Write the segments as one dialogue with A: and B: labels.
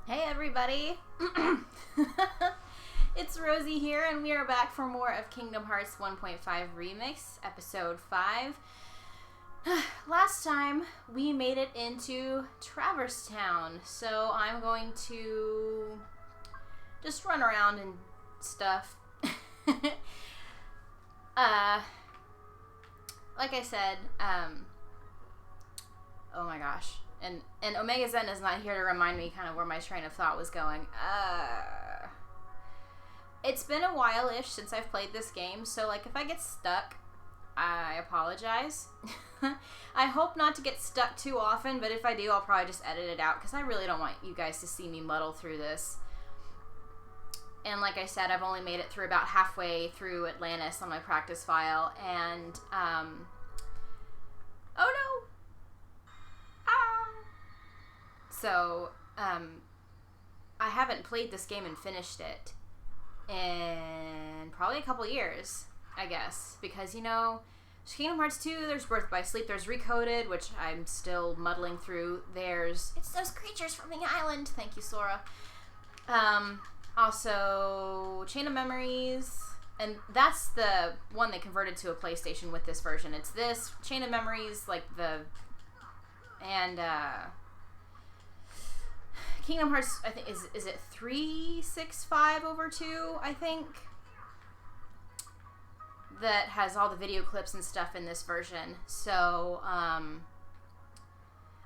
A: Hey everybody! It's Rosie here, and we are back for more of Kingdom Hearts 1.5 Remix, Episode 5. Last time, we made it into Traverse Town, so I'm going to just run around and stuff. Like I said, oh my gosh. And Omega Zen is not here to remind me kind of where my train of thought was going. It's been a while-ish since I've played this game, so like if I get stuck, I apologize. I hope not to get stuck too often, but if I do, I'll probably just edit it out because I really don't want you guys to see me muddle through this. And like I said, I've only made it through about halfway through Atlantis on my practice file, and oh no! So, I haven't played this game and finished it in probably a couple years, I guess. Because, you know, there's Kingdom Hearts 2, there's Birth by Sleep, there's Recoded, which I'm still muddling through. There's It's Those Creatures from the Island. Thank you, Sora. Also, Chain of Memories. And that's the one they converted to a PlayStation with this version. It's this, Chain of Memories, like the... And, Kingdom Hearts, I think, is it 365/2, I think? That has all the video clips and stuff in this version. So, I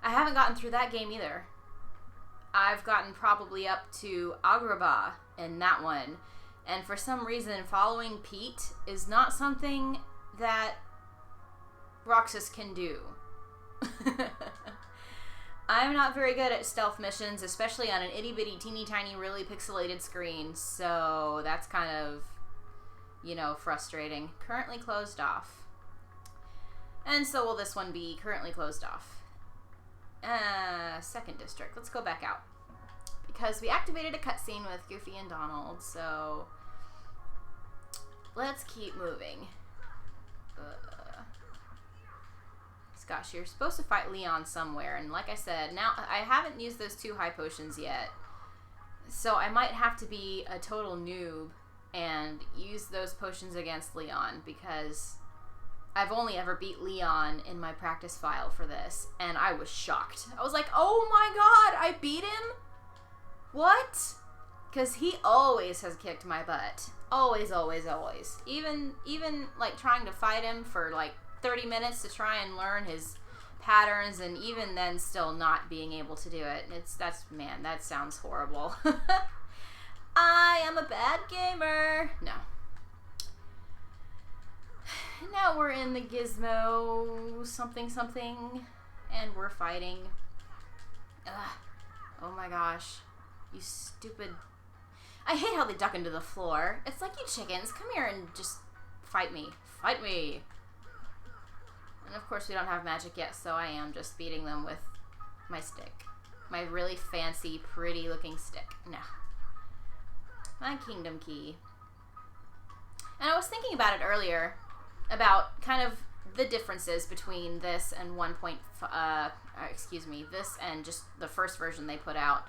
A: haven't gotten through that game either. I've gotten probably up to Agrabah in that one. And for some reason, following Pete is not something that Roxas can do. I'm not very good at stealth missions, especially on an itty-bitty, teeny-tiny, really pixelated screen, so that's kind of, you know, frustrating. Currently closed off. And so will this one be currently closed off. Second district. Let's go back out. Because we activated a cutscene with Goofy and Donald, so let's keep moving. Gosh, you're supposed to fight Leon somewhere, and like I said, now I haven't used those 2 high potions yet, so I might have to be a total noob and use those potions against Leon, because I've only ever beat Leon in my practice file for this, and I was shocked. I was like, oh my god, I beat him? What? Because he always has kicked my butt. Always, always, always. Even like trying to fight him for like 30 minutes to try and learn his patterns, and even then still not being able to do it. Man, that sounds horrible. I am a bad gamer. No. Now we're in the Gizmo something, and we're fighting. Ugh. Oh my gosh. You stupid... I hate how they duck into the floor. It's like, you chickens, come here and just fight me. Fight me. And of course we don't have magic yet, so I am just beating them with my stick. My really fancy, pretty looking stick. No. My kingdom key. And I was thinking about it earlier, about kind of the differences between this and this and just the first version they put out.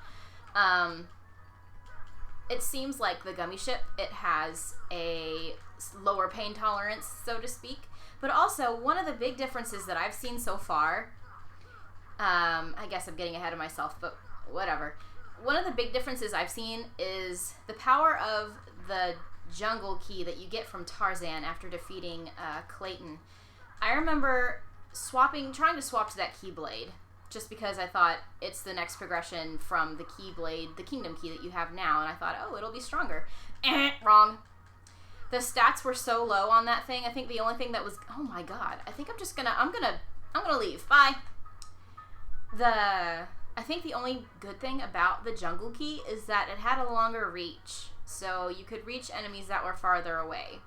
A: It seems like the Gummy Ship, it has a lower pain tolerance, so to speak. But also, one of the big differences that I've seen so far, I guess I'm getting ahead of myself, but whatever. One of the big differences I've seen is the power of the jungle key that you get from Tarzan after defeating Clayton. I remember trying to swap to that Keyblade, just because I thought it's the next progression from the Keyblade, the Kingdom Key that you have now, and I thought, oh, it'll be stronger. Wrong. The stats were so low on that thing. I think the only thing that was... Oh my god. I think I'm gonna leave. Bye. I think the only good thing about the Jungle Key is that it had a longer reach. So you could reach enemies that were farther away.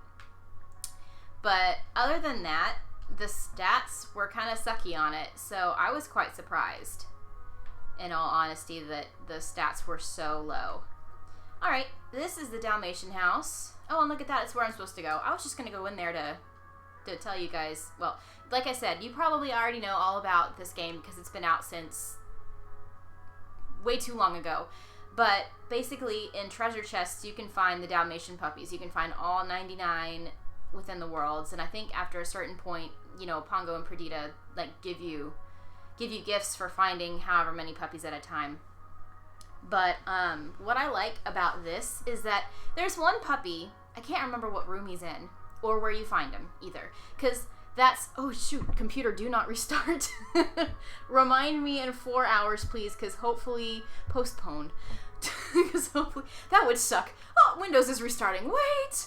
A: But other than that, the stats were kind of sucky on it. So I was quite surprised, in all honesty, that the stats were so low. Alright, this is the Dalmatian house. Oh, and look at that, it's where I'm supposed to go. I was just going to go in there to tell you guys, well, like I said, you probably already know all about this game because it's been out since way too long ago. But basically, in treasure chests, you can find the Dalmatian puppies. You can find all 99 within the worlds, and I think after a certain point, you know, Pongo and Perdita like give you gifts for finding however many puppies at a time. But what I like about this is that there's one puppy, I can't remember what room he's in or where you find him either, because that's, oh shoot, computer, do not restart. Remind me in 4 hours, please, because hopefully postponed. Because hopefully that would suck. Oh, Windows is restarting. Wait.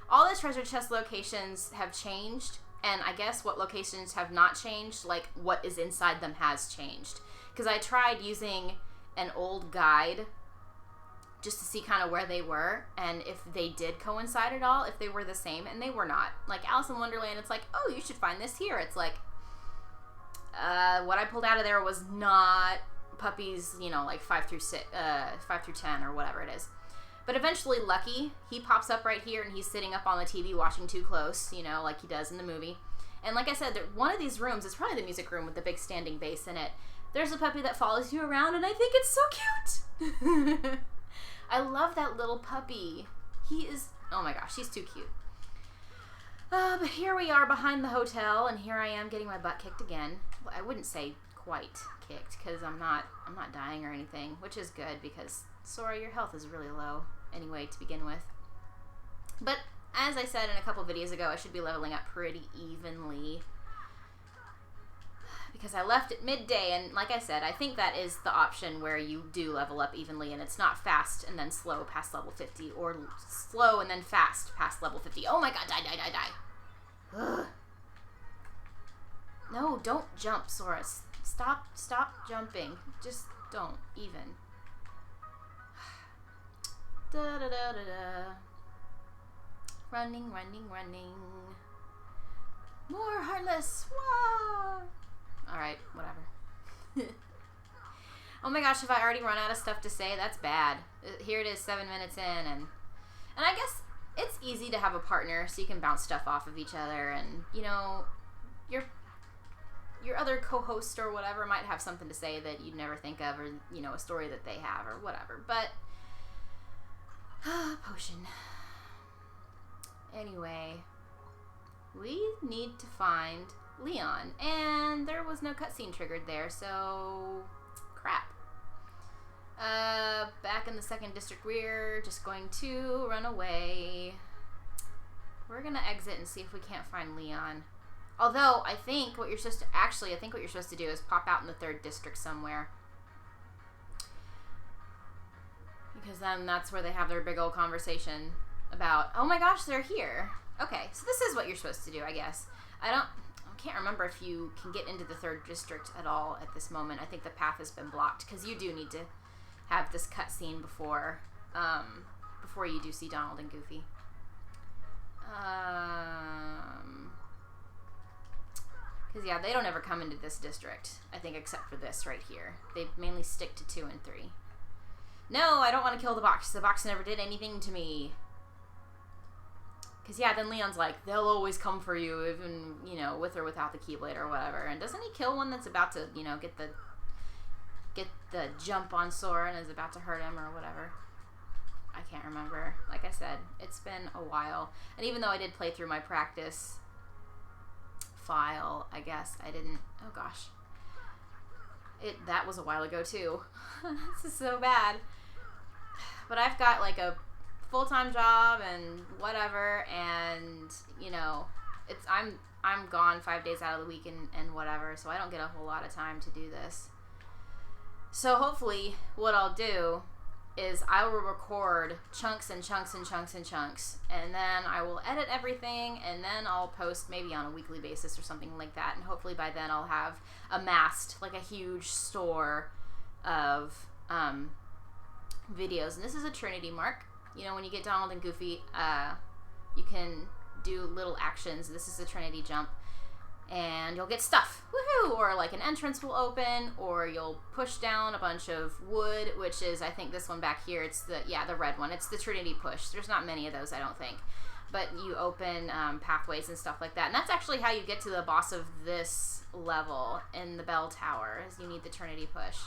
A: All the treasure chest locations have changed, and I guess what locations have not changed, like what is inside them has changed. Because I tried using an old guide just to see kind of where they were and if they did coincide at all, if they were the same, and they were not. Like Alice in Wonderland, it's like, oh, you should find this here. It's like, what I pulled out of there was not puppies, you know, like 5 through 10 or whatever it is. But eventually Lucky, he pops up right here and he's sitting up on the TV watching Too Close, you know, like he does in the movie. And like I said, one of these rooms is probably the music room with the big standing bass in it. There's a puppy that follows you around and I think it's so cute. I love that little puppy. He is, oh my gosh, he's too cute. But here we are behind the hotel, and here I am getting my butt kicked again. Well, I wouldn't say quite kicked, because I'm not dying or anything, which is good, because Sora, your health is really low anyway to begin with. But as I said in a couple videos ago, I should be leveling up pretty evenly, because I left at midday, and like I said, I think that is the option where you do level up evenly, and it's not fast and then slow past level 50, or slow and then fast past level 50. Oh my god, die. Ugh. No, don't jump, Sora. Stop jumping. Just don't, even. Da-da-da-da-da. Running. More Heartless. Whoa! Alright, whatever. Oh my gosh, have I already run out of stuff to say? That's bad. Here it is, 7 minutes in, and I guess it's easy to have a partner so you can bounce stuff off of each other, and, you know, your other co-host or whatever might have something to say that you'd never think of, or, you know, a story that they have, or whatever, but, potion. Anyway, we need to find Leon, and there was no cutscene triggered there, so crap. Back in the second district, we're just going to run away. We're gonna exit and see if we can't find Leon. Although, I think what you're supposed to do is pop out in the third district somewhere. Because then that's where they have their big old conversation about, oh my gosh, they're here. Okay, so this is what you're supposed to do, I guess. I can't remember if you can get into the third district at all at this moment. I think the path has been blocked, because you do need to have this cutscene before you do see Donald and Goofy. Because, yeah, they don't ever come into this district, I think, except for this right here. They mainly stick to 2 and 3. No, I don't want to kill the box. The box never did anything to me. Because, yeah, then Leon's like, they'll always come for you, even, you know, with or without the Keyblade or whatever. And doesn't he kill one that's about to, you know, get the jump on Sora and is about to hurt him or whatever? I can't remember. Like I said, it's been a while. And even though I did play through my practice file, I guess I didn't, oh gosh. That was a while ago too. This is so bad. But I've got like a full-time job and whatever, and you know, I'm gone 5 days out of the week and whatever, so I don't get a whole lot of time to do this. So hopefully what I'll do is I will record chunks and chunks and chunks and chunks, and then I will edit everything, and then I'll post maybe on a weekly basis or something like that, and hopefully by then I'll have amassed like a huge store of videos. And this is a Trinity mark. You know, when you get Donald and Goofy, you can do little actions. This is a Trinity jump, and you'll get stuff. Woohoo! Or like an entrance will open, or you'll push down a bunch of wood, which is, I think, this one back here. It's the red one. It's the Trinity push. There's not many of those, I don't think. But you open pathways and stuff like that. And that's actually how you get to the boss of this level in the bell tower, is you need the Trinity push.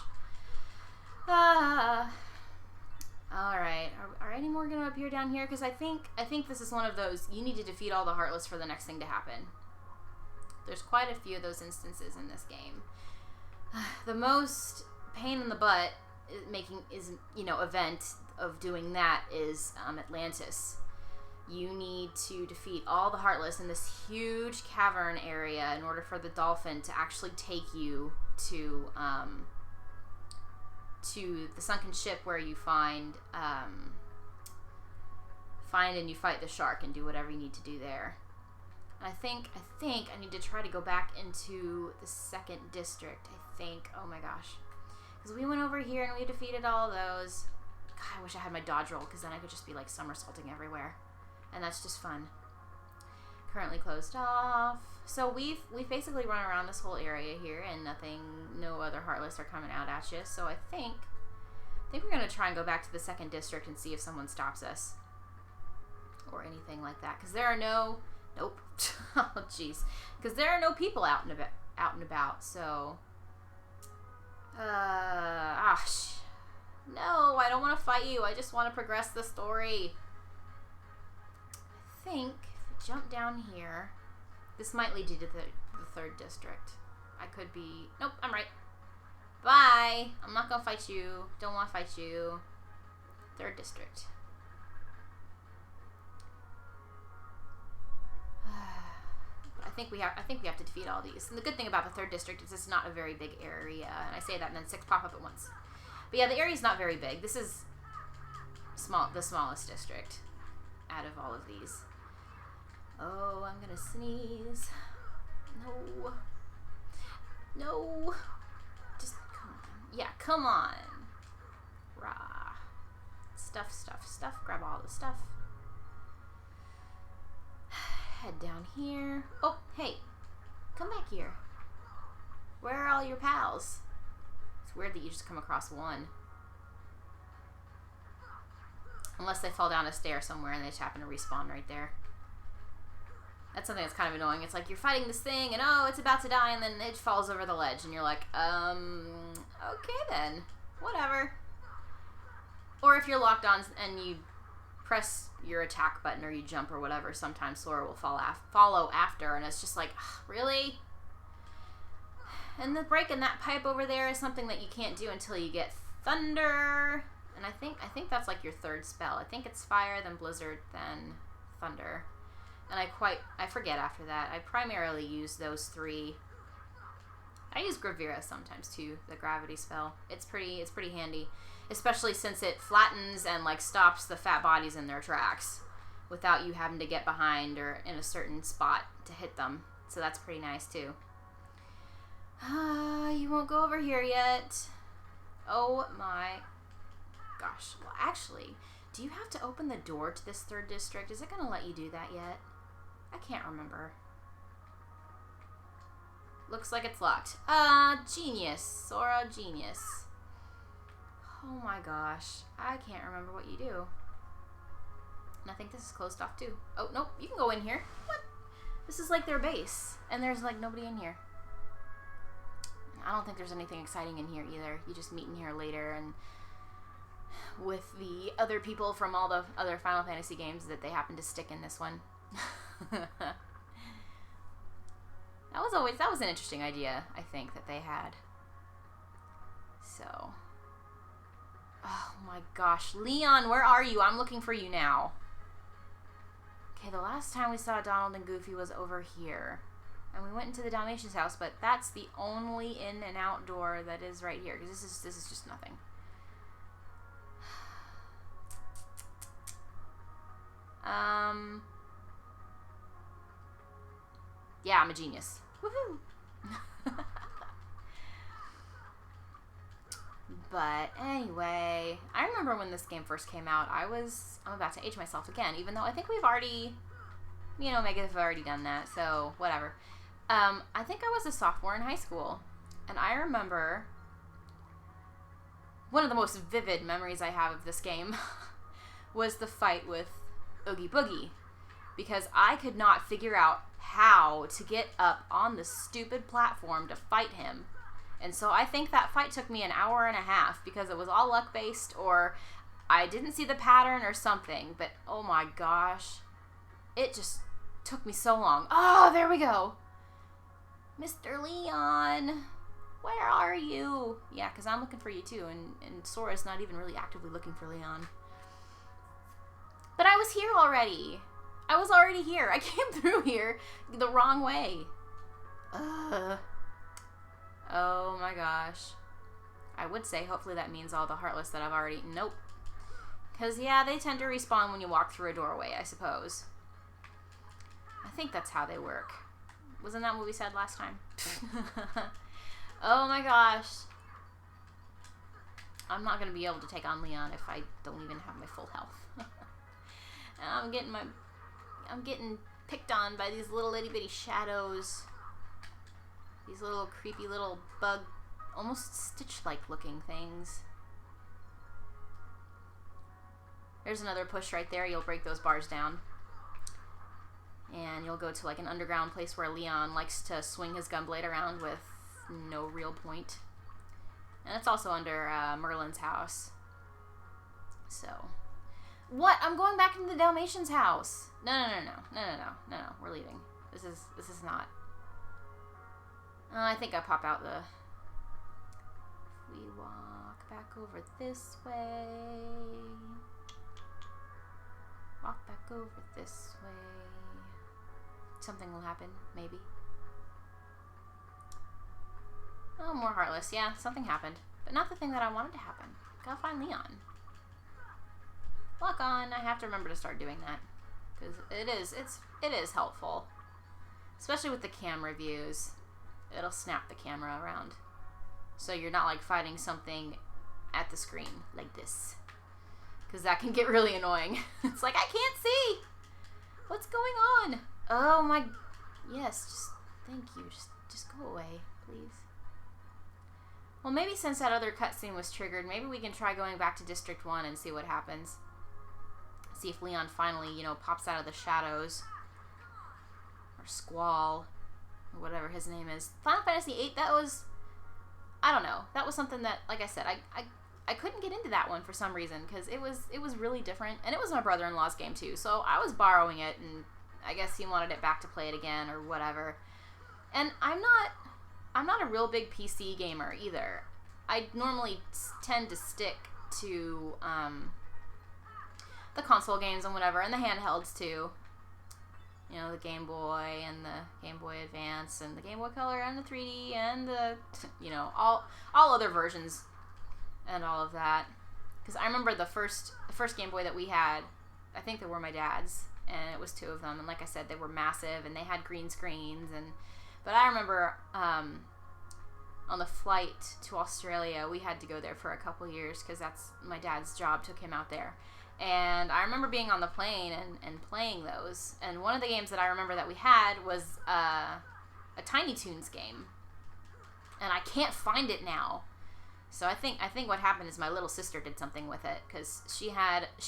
A: up here, down here? Because I think this is one of those, you need to defeat all the Heartless for the next thing to happen. There's quite a few of those instances in this game. The most pain in the butt event of doing that is Atlantis. You need to defeat all the Heartless in this huge cavern area in order for the dolphin to actually take you to the sunken ship where you find and you fight the shark and do whatever you need to do there. And I think I need to try to go back into the second district. Oh my gosh. Because we went over here and we defeated all those. God, I wish I had my dodge roll, because then I could just be like somersaulting everywhere. And that's just fun. Currently closed off. So we've basically run around this whole area here, and no other Heartless are coming out at you. So I think we're going to try and go back to the second district and see if someone stops us. Or anything like that. Because there are nope. Oh, jeez. Because there are no people out and about, so... No, I don't want to fight you. I just want to progress the story. I think if I jump down here, this might lead you to the third district. I could be... Nope, I'm right. Bye. I'm not going to fight you. Don't want to fight you. Third district. I think we have to defeat all these. And the good thing about the third district is it's not a very big area. And I say that and then 6 pop up at once. But yeah, the area's not very big. This is the smallest district out of all of these. Oh, I'm gonna sneeze. No. No. Just come on. Yeah, come on. Rah. Stuff. Grab all the stuff. Head down here. Oh, hey. Come back here. Where are all your pals? It's weird that you just come across one. Unless they fall down a stair somewhere and they just happen to respawn right there. That's something that's kind of annoying. It's like you're fighting this thing and oh, it's about to die, and then it falls over the ledge and you're like, okay then. Whatever. Or if you're locked on and you press your attack button or you jump or whatever, sometimes Sora will follow after, and it's just like, really? And the break in that pipe over there is something that you can't do until you get Thunder. And I think that's like your third spell. I think it's Fire, then Blizzard, then Thunder. And I forget after that. I primarily use those 3. I use Gravira sometimes too, the gravity spell. It's pretty handy. Especially since it flattens and like stops the fat bodies in their tracks without you having to get behind or in a certain spot to hit them. So that's pretty nice too. You won't go over here yet. Oh my gosh. Well, actually, do you have to open the door to this third district? Is it going to let you do that yet? I can't remember. Looks like it's locked. Genius. Sora, genius. Oh my gosh. I can't remember what you do. And I think this is closed off too. Oh, nope. You can go in here. What? This is like their base. And there's like nobody in here. I don't think there's anything exciting in here either. You just meet in here later and with the other people from all the other Final Fantasy games that they happen to stick in this one. That was an interesting idea, I think, that they had. So... Oh my gosh. Leon, where are you? I'm looking for you now. Okay, the last time we saw Donald and Goofy was over here. And we went into the Dalmatians' house, but that's the only in and out door that is right here. Because this is just nothing. Yeah, I'm a genius. Woohoo! But anyway, I remember when this game first came out, I'm about to age myself again, even though I think we've already, Megas have already done that, so whatever. I think I was a sophomore in high school, and I remember one of the most vivid memories I have of this game was the fight with Oogie Boogie, because I could not figure out how to get up on the stupid platform to fight him. And so I think that fight took me an hour and a half because it was all luck-based, or I didn't see the pattern or something, but oh my gosh. It just took me so long. Oh, there we go. Mr. Leon, where are you? Yeah, because I'm looking for you too, and Sora's not even really actively looking for Leon. But I was here already. I was already here. I came through here the wrong way. Ugh. Oh my gosh. I would say hopefully that means all the Heartless that I've already... Nope. Because, yeah, they tend to respawn when you walk through a doorway, I suppose. I think that's how they work. Wasn't that what we said last time? Oh my gosh. I'm not going to be able to take on Leon if I don't even have my full health. I'm getting picked on by these little itty bitty shadows. These little creepy little bug, almost Stitch-like looking things. There's another push right there. You'll break those bars down. And you'll go to like an underground place where Leon likes to swing his gunblade around with no real point. And it's also under Merlin's house. So. What? I'm going back into the Dalmatian's house. No. We're leaving. This is not. I think I pop out the... If we walk back over this way. Walk back over this way. Something will happen, maybe. Oh, more Heartless. Yeah, something happened. But not the thing that I wanted to happen. Gotta find Leon. Lock on. I have to remember to start doing that. Because it is helpful. Especially with the camera views. It'll snap the camera around. So you're not like fighting something at the screen like this. Because that can get really annoying. It's like, I can't see! What's going on? Oh my... Yes, just... Thank you. Just go away, please. Well, maybe since that other cutscene was triggered, maybe we can try going back to District 1 and see what happens. See if Leon finally, you know, pops out of the shadows. Or Squall. Or whatever his name is. Final Fantasy VIII, that was... I don't know. That was something that, like I said, I couldn't get into that one for some reason. Because it was really different. And it was my brother-in-law's game, too. So I was borrowing it, and I guess he wanted it back to play it again, or whatever. And I'm not a real big PC gamer, either. I normally tend to stick to, the console games and whatever, and the handhelds, too. You know, the Game Boy and the Game Boy Advance and the Game Boy Color and the 3D and the, you know, all other versions and all of that. Because I remember the first Game Boy that we had, I think they were my dad's, and it was 2 of them. And like I said, they were massive and they had green screens. But I remember on the flight to Australia, we had to go there for a couple years because that's my dad's job took him out there. And I remember being on the plane and playing those. And one of the games that I remember that we had was a Tiny Toons game. And I can't find it now. So I think what happened is my little sister did something with it. Because she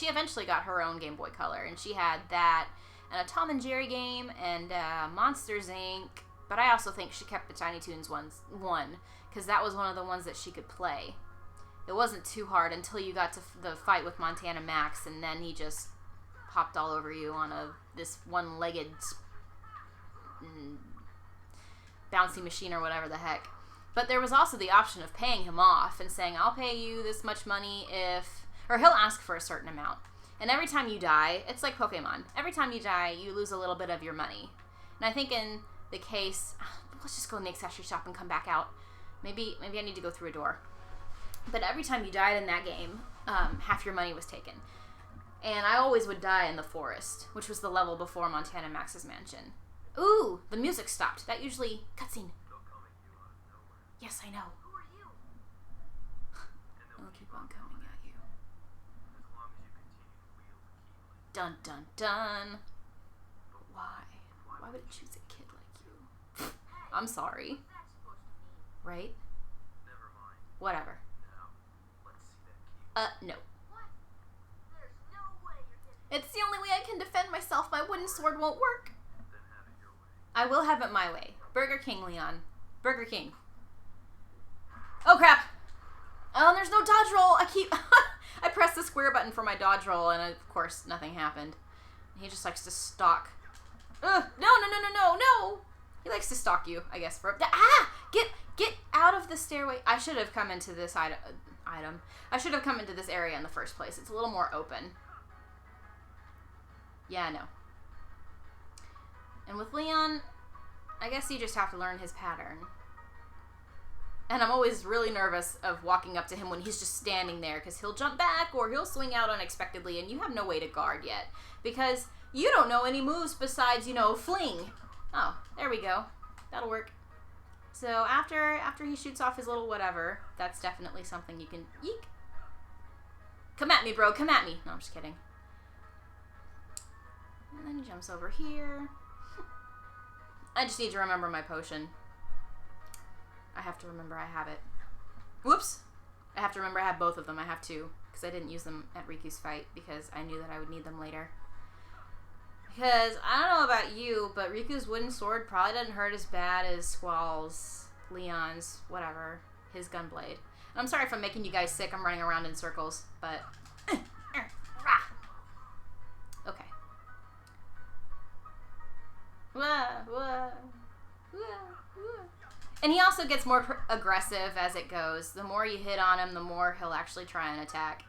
A: eventually got her own Game Boy Color. And she had that, and a Tom and Jerry game, and Monsters, Inc. But I also think she kept the Tiny Toons one. Because that was one of the ones that she could play. It wasn't too hard until you got to the fight with Montana Max, and then he just popped all over you on this one-legged bouncy machine or whatever the heck. But there was also the option of paying him off and saying, I'll pay you this much money if... Or he'll ask for a certain amount. And every time you die, it's like Pokemon. Every time you die, you lose a little bit of your money. And I think in the case... Let's just go in the accessory shop and come back out. Maybe I need to go through a door. But every time you died in that game, half your money was taken. And I always would die in the forest, which was the level before Montana Max's mansion. Ooh, the music stopped. That usually... Cutscene. Yes, I know. I'll keep on coming at you. Dun dun dun. Why? Why would it choose a kid like you? I'm sorry. Right? Whatever. No. It's the only way I can defend myself. My wooden sword won't work. I will have it my way. Burger King, Leon. Burger King. Oh, crap. Oh, and there's no dodge roll. I press the square button for my dodge roll, and of course, nothing happened. He just likes to stalk. Ugh, no! He likes to stalk you, I guess. Get out of the stairway. I should have come into this item. I should have come into this area in the first place. It's a little more open. Yeah, I know. And with Leon, I guess you just have to learn his pattern. And I'm always really nervous of walking up to him when he's just standing there, because he'll jump back or he'll swing out unexpectedly, and you have no way to guard yet. Because you don't know any moves besides, fling. Oh, there we go. That'll work. So after he shoots off his little whatever, that's definitely something you can... Yeek! Come at me, bro. Come at me. No, I'm just kidding. And then he jumps over here. I just need to remember my potion. I have to remember I have it. Whoops! I have to remember I have both of them. I have two, because I didn't use them at Riku's fight, because I knew that I would need them later. Because, I don't know about you, but Riku's wooden sword probably doesn't hurt as bad as Squall's, Leon's, whatever, his gunblade. And I'm sorry if I'm making you guys sick. I'm running around in circles, but... Okay. And he also gets more aggressive as it goes. The more you hit on him, the more he'll actually try and attack.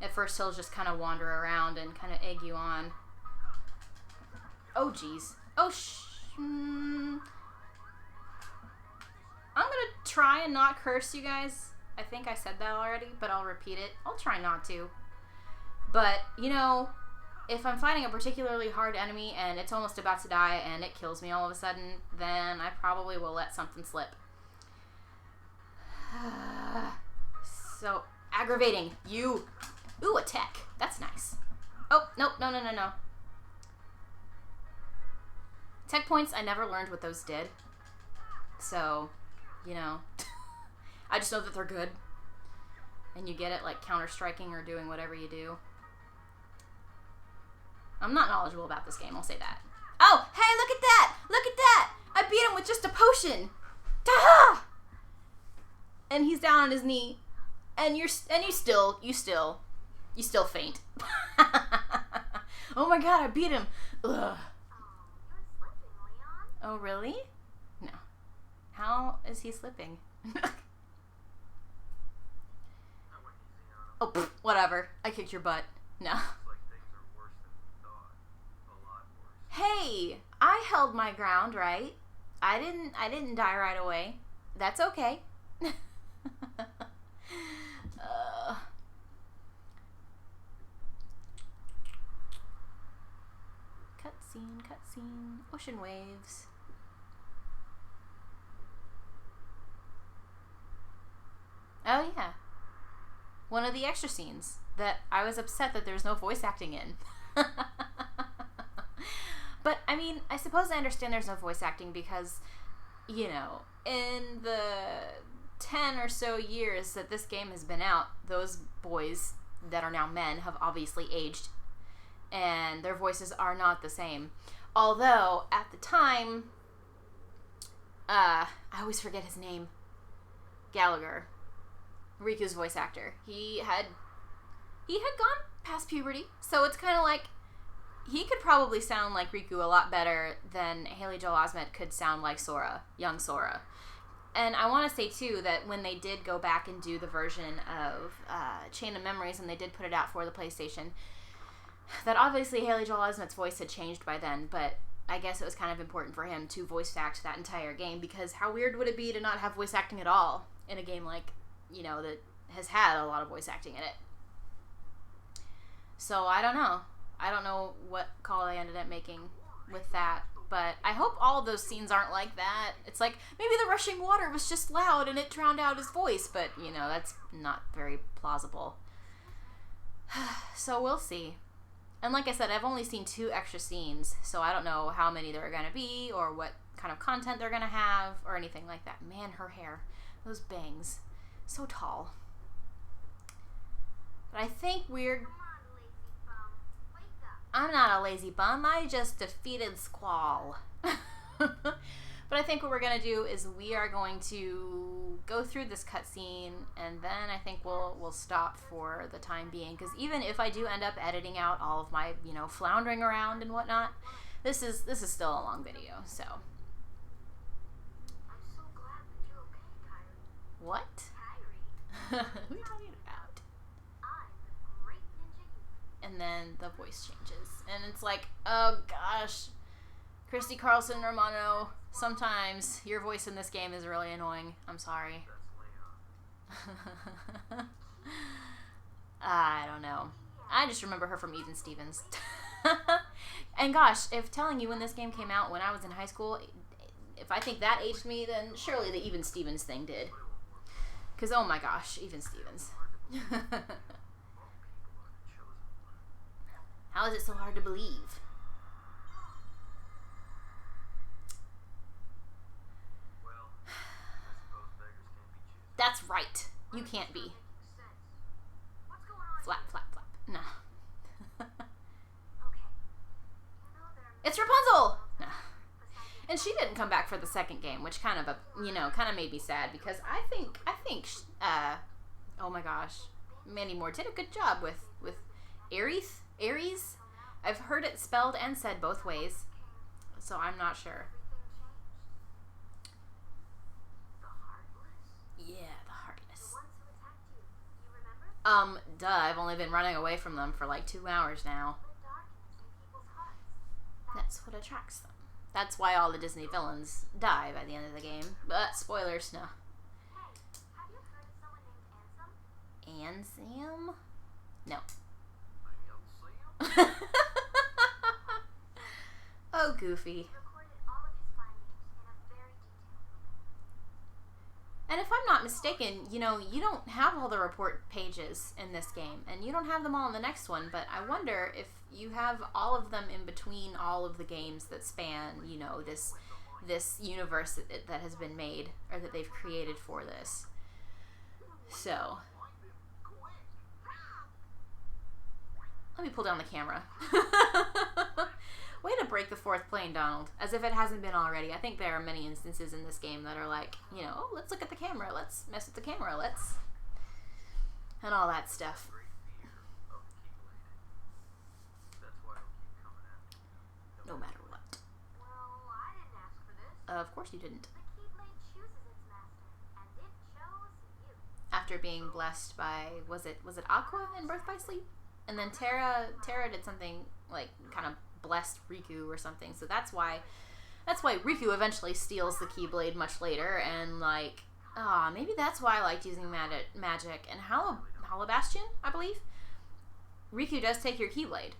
A: At first, he'll just kind of wander around and kind of egg you on. Oh, jeez. Oh, I'm gonna try and not curse you guys. I think I said that already, but I'll repeat it. I'll try not to. But, if I'm fighting a particularly hard enemy and it's almost about to die and it kills me all of a sudden, then I probably will let something slip. So aggravating. Ooh, a tech. That's nice. Oh, nope, no. Tech points, I never learned what those did. So, I just know that they're good. And you get it like counter-striking or doing whatever you do. I'm not knowledgeable about this game, I'll say that. Oh, hey, look at that! Look at that! I beat him with just a potion! Ta-ha! And he's down on his knee. And you still faint. Oh my god, I beat him! Ugh. Oh, really? No. How is he slipping? Oh, pfft, whatever. I kicked your butt. No. Hey, I held my ground, right? I didn't die right away. That's okay. Cutscene. Ocean waves. Oh, yeah. One of the extra scenes that I was upset that there's no voice acting in. But, I mean, I suppose I understand there's no voice acting because, in the 10 or so years that this game has been out, those boys that are now men have obviously aged, and their voices are not the same. Although, at the time, I always forget his name. Gallagher. Riku's voice actor. He had gone past puberty, so it's kind of like he could probably sound like Riku a lot better than Haley Joel Osment could sound like Sora, young Sora. And I want to say, too, that when they did go back and do the version of Chain of Memories, and they did put it out for the PlayStation, that obviously Haley Joel Osment's voice had changed by then, but I guess it was kind of important for him to voice act that entire game, because how weird would it be to not have voice acting at all in a game like, that has had a lot of voice acting in it. So, I don't know. I don't know what call I ended up making with that, but I hope all of those scenes aren't like that. It's like, maybe the rushing water was just loud and it drowned out his voice, but, that's not very plausible. So we'll see. And like I said, I've only seen 2 extra scenes, so I don't know how many there are going to be, or what kind of content they're going to have, or anything like that. Man, her hair. Those bangs. So tall. But I think I'm not a lazy bum. I just defeated Squall. But I think what we're going to do is we are going to go through this cutscene, and then I think we'll stop for the time being. Because even if I do end up editing out all of my, you know, floundering around and whatnot, this is still a long video. So.
B: I'm so glad that you're okay, Kairi.
A: What?
B: Kairi,
A: Who are you talking about?
B: I'm the great ninja youth.
A: And then the voice changes, and it's like, oh gosh, Christy Carlson Romano. Sometimes your voice in this game is really annoying. I'm sorry. I don't know. I just remember her from Even Stevens. And gosh, if telling you when this game came out when I was in high school, if I think that aged me, then surely the Even Stevens thing did. Because, oh my gosh, Even Stevens. How is it so hard to believe? That's right. You can't be.
B: What's going on?
A: Flap, flap, flap. No.
B: Okay. You know there
A: It's Rapunzel! No. And she didn't come back for the second game, which kind of, kind of made me sad, because I think, oh my gosh, Mandy Moore did a good job with Ares? Ares? I've heard it spelled and said both ways, so I'm not sure. Yeah, the Heartless. Duh, I've only been running away from them for like 2 hours now. That's what attracts them. That's why all the Disney villains die by the end of the game. But, spoilers, no.
B: Hey, have you heard of someone named Ansem?
A: Ansem? No. Oh, Goofy.
B: He recorded all of his findings in a very detailed way.
A: And if I'm not mistaken, you don't have all the report pages in this game, and you don't have them all in the next one, but I wonder if you have all of them in between all of the games that span, this universe that has been made, or that they've created for this. So, let me pull down the camera. Way to break the fourth plane, Donald. As if it hasn't been already. I think there are many instances in this game that are like, oh, let's look at the camera. Let's mess with the camera. Let's... And all that stuff. No matter what.
B: Well, I didn't ask for this.
A: Of course you didn't.
B: The Keyblade chooses its master, and it chose you.
A: After being blessed by, was it Aqua in Birth by Sleep? And then Terra did something like kind of blessed Riku or something. So that's why Riku eventually steals the Keyblade much later, and maybe that's why I liked using magic. And Bastion, I believe, Riku does take your Keyblade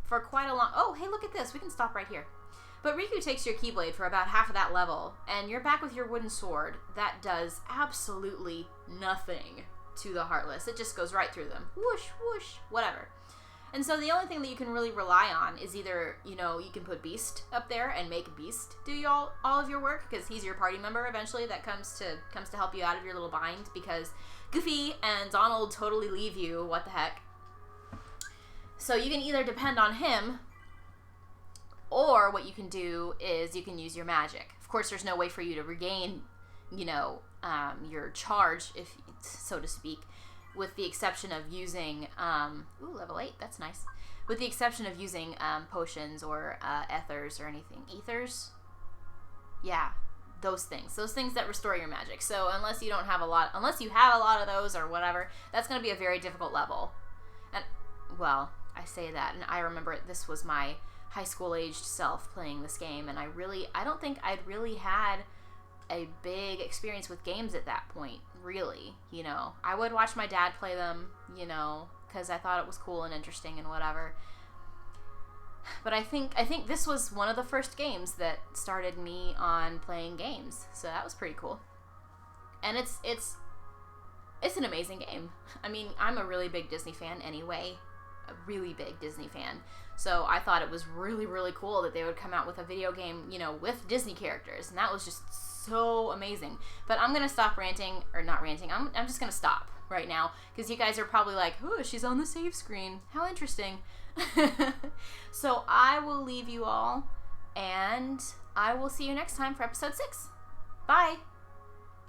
A: for quite a long... Oh, hey, look at this. We can stop right here. But Riku takes your Keyblade for about half of that level, and you're back with your wooden sword that does absolutely nothing to the Heartless. It just goes right through them. Whoosh, whoosh, whatever. And so the only thing that you can really rely on is either, you can put Beast up there and make Beast do all of your work, because he's your party member eventually that comes to help you out of your little bind, because Goofy and Donald totally leave you. What the heck? So you can either depend on him, or what you can do is you can use your magic. Of course, there's no way for you to regain, your charge, if so to speak, with the exception of using, level 8, that's nice. With the exception of using potions or ethers or anything. Ethers? Yeah, those things that restore your magic. So unless you have a lot of those or whatever, that's going to be a very difficult level. And, well, I say that, and I remember this was my high school aged self playing this game, and I don't think I'd really had a big experience with games at that point, really. I would watch my dad play them, because I thought it was cool and interesting and whatever. But I think this was one of the first games that started me on playing games, so that was pretty cool. And it's an amazing game. I mean, I'm a really big Disney fan anyway, a really big Disney fan. So I thought it was really, really cool that they would come out with a video game, with Disney characters, and that was just so amazing. But I'm gonna stop ranting, or not ranting. I'm just gonna stop right now, because you guys are probably like, "Oh, she's on the save screen. How interesting." So I will leave you all, and I will see you next time for episode 6. Bye.